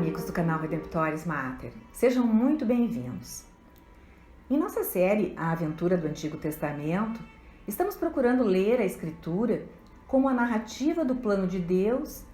amigos do canal Redemptoris Mater, sejam muito bem-vindos. Em nossa série A Aventura do Antigo Testamento, estamos procurando ler a Escritura como a narrativa do plano de Deus,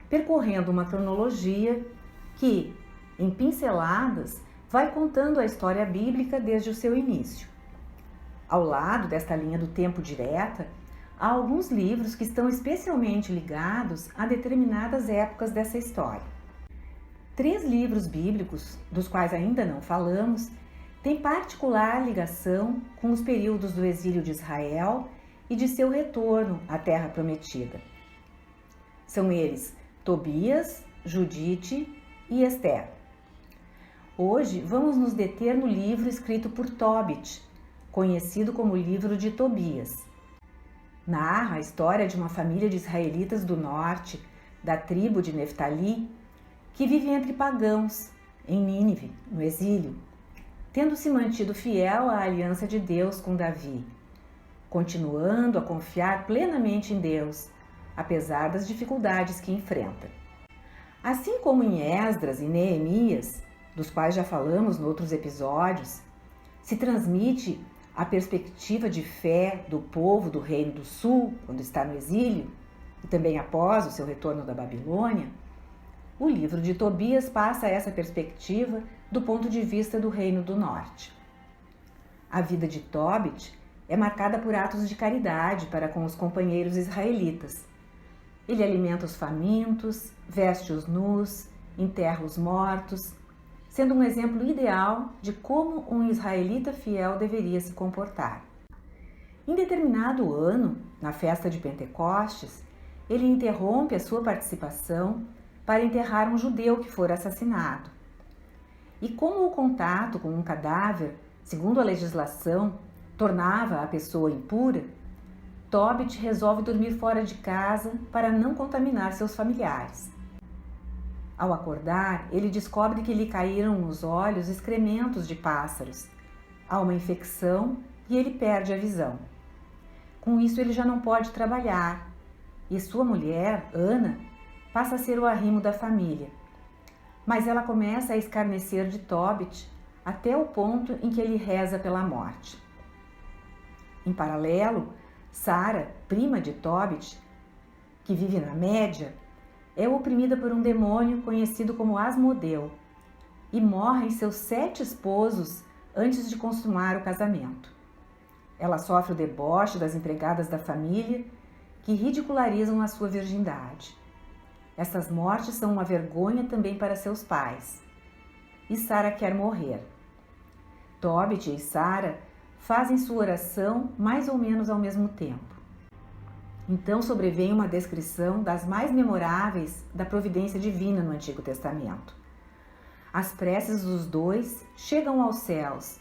percorrendo uma cronologia que, em pinceladas, vai contando a história bíblica desde o seu início. Ao lado desta linha do tempo direta, há alguns livros que estão especialmente ligados a determinadas épocas dessa história. 3 livros bíblicos, dos quais ainda não falamos, têm particular ligação com os períodos do exílio de Israel e de seu retorno à Terra Prometida. São eles Tobias, Judite e Esther. Hoje vamos nos deter no livro escrito por Tobit, conhecido como Livro de Tobias. Narra a história de uma família de israelitas do norte, da tribo de Neftali, que vive entre pagãos, em Nínive, no exílio, tendo se mantido fiel à aliança de Deus com Davi, continuando a confiar plenamente em Deus, apesar das dificuldades que enfrenta. Assim como em Esdras e Neemias, dos quais já falamos em outros episódios, se transmite a perspectiva de fé do povo do Reino do Sul, quando está no exílio, e também após o seu retorno da Babilônia, o livro de Tobias passa essa perspectiva do ponto de vista do Reino do Norte. A vida de Tobit é marcada por atos de caridade para com os companheiros israelitas. Ele alimenta os famintos, veste os nus, enterra os mortos, sendo um exemplo ideal de como um israelita fiel deveria se comportar. Em determinado ano, na festa de Pentecostes, ele interrompe a sua participação para enterrar um judeu que fora assassinado. E como o contato com um cadáver, segundo a legislação, tornava a pessoa impura, Tobit resolve dormir fora de casa para não contaminar seus familiares. Ao acordar, ele descobre que lhe caíram nos olhos excrementos de pássaros. Há uma infecção e ele perde a visão. Com isso, ele já não pode trabalhar e sua mulher, Ana, passa a ser o arrimo da família. Mas ela começa a escarnecer de Tobit até o ponto em que ele reza pela morte. Em paralelo, Sara, prima de Tobit, que vive na Média, é oprimida por um demônio conhecido como Asmodeu e morrem seus 7 esposos antes de consumar o casamento. Ela sofre o deboche das empregadas da família que ridicularizam a sua virgindade. Essas mortes são uma vergonha também para seus pais. E Sara quer morrer. Tobit e Sara fazem sua oração mais ou menos ao mesmo tempo. Então sobrevém uma descrição das mais memoráveis da providência divina no Antigo Testamento. As preces dos dois chegam aos céus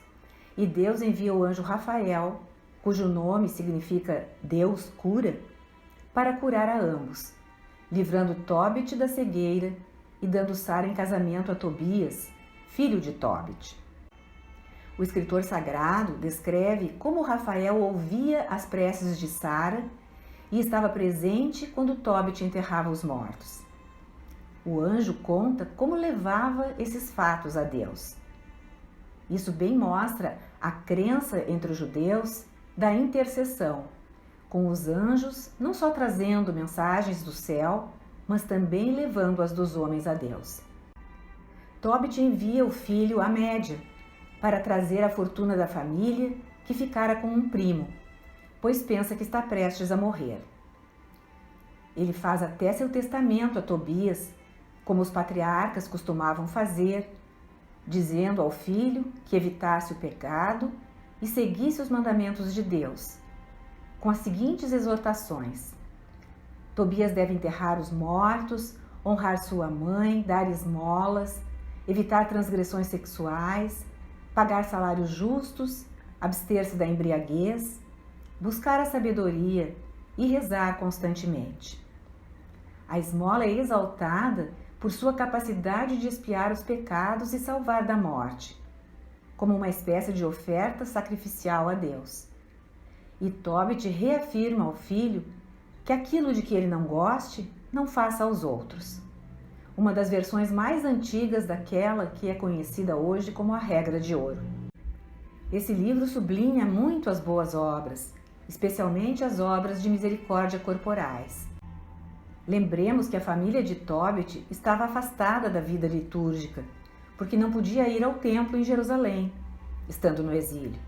e Deus envia o anjo Rafael, cujo nome significa Deus cura, para curar a ambos, livrando Tobit da cegueira e dando Sara em casamento a Tobias, filho de Tobit. O escritor sagrado descreve como Rafael ouvia as preces de Sara e estava presente quando Tobit enterrava os mortos. O anjo conta como levava esses fatos a Deus. Isso bem mostra a crença entre os judeus da intercessão, com os anjos não só trazendo mensagens do céu, mas também levando-as dos homens a Deus. Tobit envia o filho à Média para trazer a fortuna da família que ficara com um primo, pois pensa que está prestes a morrer. Ele faz até seu testamento a Tobias, como os patriarcas costumavam fazer, dizendo ao filho que evitasse o pecado e seguisse os mandamentos de Deus, com as seguintes exortações: Tobias deve enterrar os mortos, honrar sua mãe, dar esmolas, evitar transgressões sexuais, pagar salários justos, abster-se da embriaguez, buscar a sabedoria e rezar constantemente. A esmola é exaltada por sua capacidade de expiar os pecados e salvar da morte, como uma espécie de oferta sacrificial a Deus. E Tobit reafirma ao filho que aquilo de que ele não goste, não faça aos outros. uma das versões mais antigas daquela que é conhecida hoje como a Regra de Ouro. Esse livro sublinha muito as boas obras, especialmente as obras de misericórdia corporais. Lembremos que a família de Tobit estava afastada da vida litúrgica, porque não podia ir ao templo em Jerusalém, estando no exílio.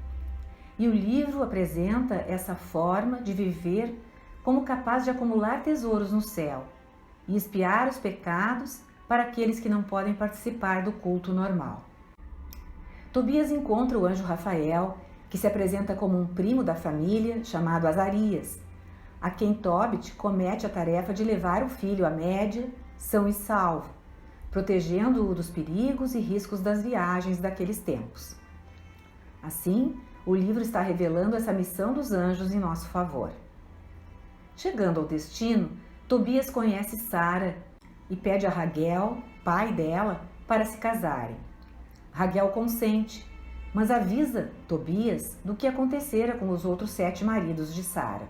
E o livro apresenta essa forma de viver como capaz de acumular tesouros no céu e expiar os pecados para aqueles que não podem participar do culto normal. Tobias encontra o anjo Rafael, que se apresenta como um primo da família chamado Azarias, a quem Tobit comete a tarefa de levar o filho à Média, são e salvo, protegendo-o dos perigos e riscos das viagens daqueles tempos. Assim, o livro está revelando essa missão dos anjos em nosso favor. Chegando ao destino, Tobias conhece Sara e pede a Raguel, pai dela, para se casarem. Raguel consente, mas avisa Tobias do que acontecera com os outros 7 maridos de Sara.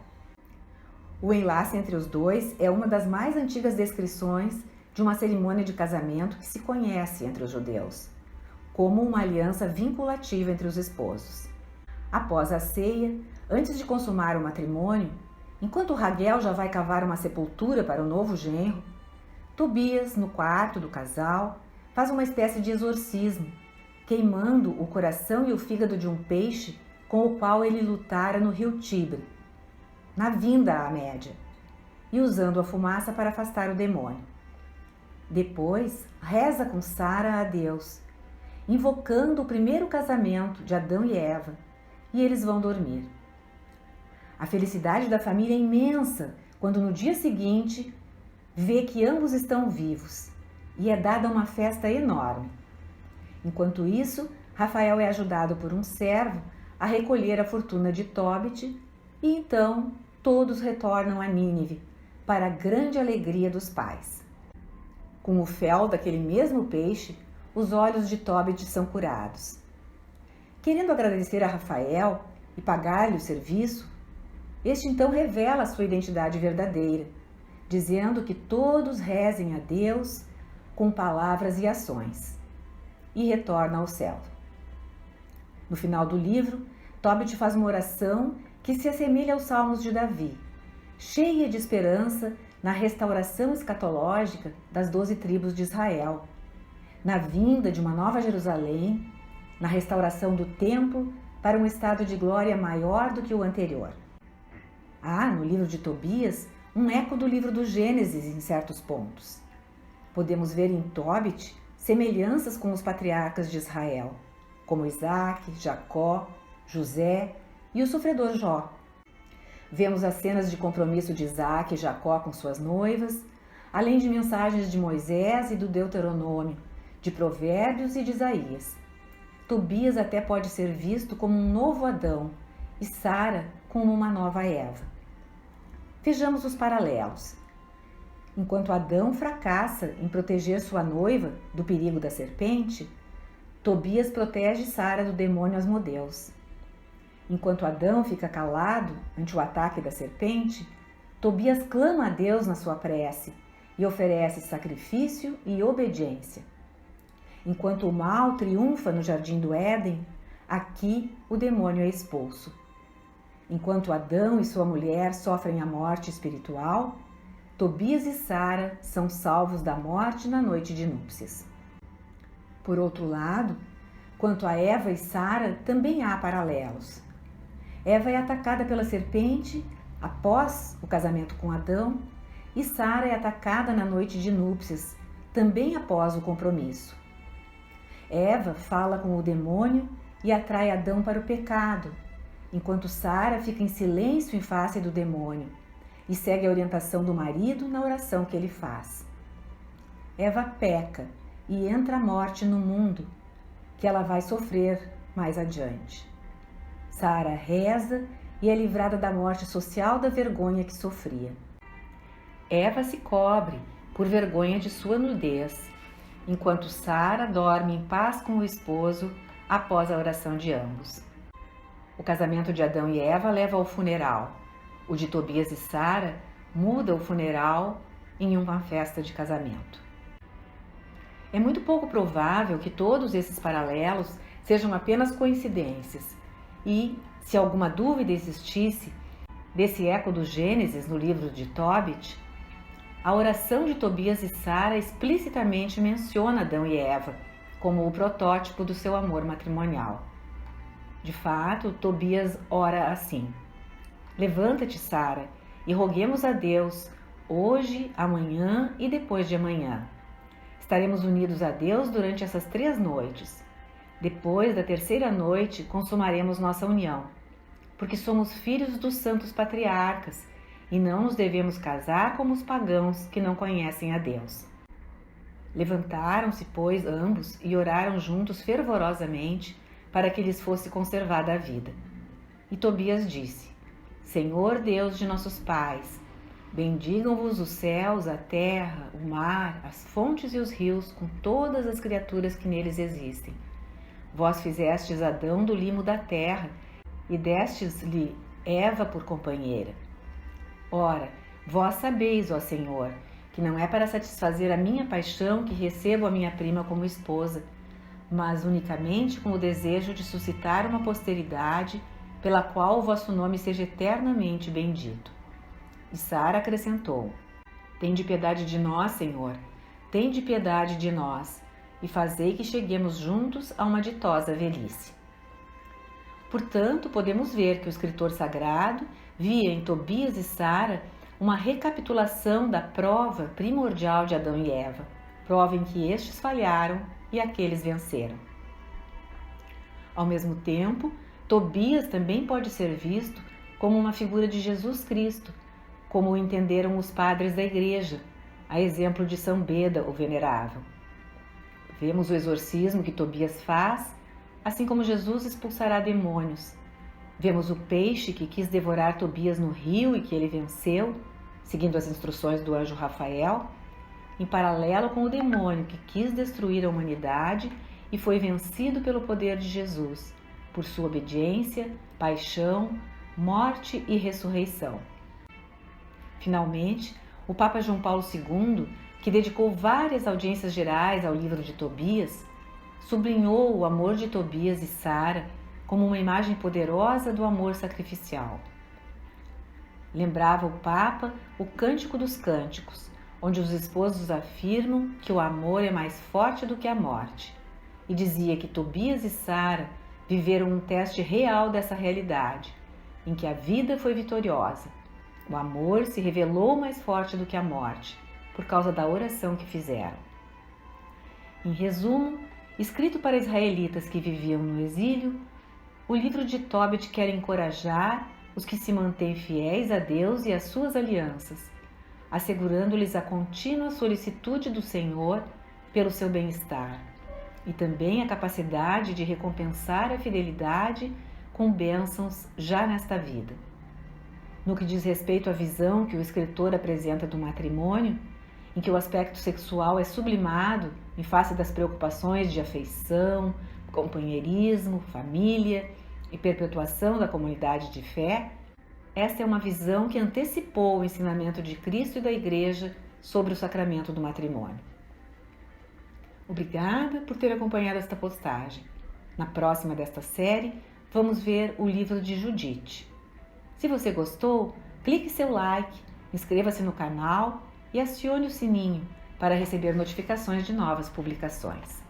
O enlace entre os dois é uma das mais antigas descrições de uma cerimônia de casamento que se conhece entre os judeus, como uma aliança vinculativa entre os esposos. Após a ceia, antes de consumar o matrimônio, enquanto Raguel já vai cavar uma sepultura para o novo genro, Tobias, no quarto do casal, faz uma espécie de exorcismo, queimando o coração e o fígado de um peixe com o qual ele lutara no rio Tibre, na vinda à Média, e usando a fumaça para afastar o demônio. Depois, reza com Sara a Deus, invocando o primeiro casamento de Adão e Eva, e eles vão dormir. A felicidade da família é imensa quando no dia seguinte vê que ambos estão vivos e é dada uma festa enorme. Enquanto isso, Rafael é ajudado por um servo a recolher a fortuna de Tobit e então todos retornam a Nínive para a grande alegria dos pais. Com o fel daquele mesmo peixe, os olhos de Tobit são curados. Querendo agradecer a Rafael e pagar-lhe o serviço, este então revela a sua identidade verdadeira, dizendo que todos rezem a Deus com palavras e ações, e retorna ao céu. No final do livro, Tobit faz uma oração que se assemelha aos Salmos de Davi, cheia de esperança na restauração escatológica das 12 tribos de Israel, na vinda de uma nova Jerusalém, na restauração do templo para um estado de glória maior do que o anterior. Há, no livro de Tobias, um eco do livro do Gênesis em certos pontos. Podemos ver em Tobit semelhanças com os patriarcas de Israel, como Isaac, Jacó, José e o sofredor Jó. Vemos as cenas de compromisso de Isaac e Jacó com suas noivas, além de mensagens de Moisés e do Deuteronômio, de Provérbios e de Isaías. Tobias até pode ser visto como um novo Adão e Sara como uma nova Eva. Vejamos os paralelos. Enquanto Adão fracassa em proteger sua noiva do perigo da serpente, Tobias protege Sara do demônio Asmodeus. Enquanto Adão fica calado ante o ataque da serpente, Tobias clama a Deus na sua prece e oferece sacrifício e obediência. Enquanto o mal triunfa no jardim do Éden, aqui o demônio é expulso. Enquanto Adão e sua mulher sofrem a morte espiritual, Tobias e Sara são salvos da morte na noite de núpcias. Por outro lado, quanto a Eva e Sara, também há paralelos. Eva é atacada pela serpente após o casamento com Adão e Sara é atacada na noite de núpcias, também após o compromisso. Eva fala com o demônio e atrai Adão para o pecado, enquanto Sara fica em silêncio em face do demônio e segue a orientação do marido na oração que ele faz. Eva peca e entra a morte no mundo, que ela vai sofrer mais adiante. Sara reza e é livrada da morte social da vergonha que sofria. Eva se cobre por vergonha de sua nudez, enquanto Sara dorme em paz com o esposo após a oração de ambos. O casamento de Adão e Eva leva ao funeral. O de Tobias e Sara muda o funeral em uma festa de casamento. É muito pouco provável que todos esses paralelos sejam apenas coincidências. E, se alguma dúvida existisse desse eco do Gênesis no livro de Tobit, a oração de Tobias e Sara explicitamente menciona Adão e Eva como o protótipo do seu amor matrimonial. De fato, Tobias ora assim: Levanta-te, Sara, e roguemos a Deus, hoje, amanhã e depois de amanhã. Estaremos unidos a Deus durante essas 3 noites. Depois da 3ª noite, consumaremos nossa união, porque somos filhos dos santos patriarcas e não nos devemos casar como os pagãos que não conhecem a Deus. Levantaram-se, pois, ambos e oraram juntos fervorosamente para que lhes fosse conservada a vida. E Tobias disse: Senhor Deus de nossos pais, bendigam-vos os céus, a terra, o mar, as fontes e os rios, com todas as criaturas que neles existem. Vós fizestes Adão do limo da terra e destes-lhe Eva por companheira. Ora, vós sabeis, ó Senhor, que não é para satisfazer a minha paixão que recebo a minha prima como esposa, mas unicamente com o desejo de suscitar uma posteridade pela qual o vosso nome seja eternamente bendito. E Sara acrescentou: Tende piedade de nós, Senhor, tende piedade de nós, e fazei que cheguemos juntos a uma ditosa velhice. Portanto, podemos ver que o escritor sagrado via em Tobias e Sara uma recapitulação da prova primordial de Adão e Eva, prova em que estes falharam e aqueles venceram. Ao mesmo tempo, Tobias também pode ser visto como uma figura de Jesus Cristo, como o entenderam os padres da Igreja, a exemplo de São Beda, o Venerável. Vemos o exorcismo que Tobias faz, assim como Jesus expulsará demônios. Vemos o peixe que quis devorar Tobias no rio e que ele venceu, seguindo as instruções do anjo Rafael, em paralelo com o demônio que quis destruir a humanidade e foi vencido pelo poder de Jesus, por sua obediência, paixão, morte e ressurreição. Finalmente, o Papa João Paulo II, que dedicou várias audiências gerais ao livro de Tobias, sublinhou o amor de Tobias e Sara como uma imagem poderosa do amor sacrificial. Lembrava o Papa o Cântico dos Cânticos, onde os esposos afirmam que o amor é mais forte do que a morte, e dizia que Tobias e Sara viveram um teste real dessa realidade, em que a vida foi vitoriosa. O amor se revelou mais forte do que a morte, por causa da oração que fizeram. Em resumo, escrito para israelitas que viviam no exílio, o livro de Tobit quer encorajar os que se mantêm fiéis a Deus e às suas alianças, assegurando-lhes a contínua solicitude do Senhor pelo seu bem-estar e também a capacidade de recompensar a fidelidade com bênçãos já nesta vida. No que diz respeito à visão que o escritor apresenta do matrimônio, em que o aspecto sexual é sublimado em face das preocupações de afeição, companheirismo, família e perpetuação da comunidade de fé, esta é uma visão que antecipou o ensinamento de Cristo e da Igreja sobre o sacramento do matrimônio. Obrigada por ter acompanhado esta postagem. Na próxima desta série, vamos ver o livro de Judite. Se você gostou, clique seu like, inscreva-se no canal e acione o sininho para receber notificações de novas publicações.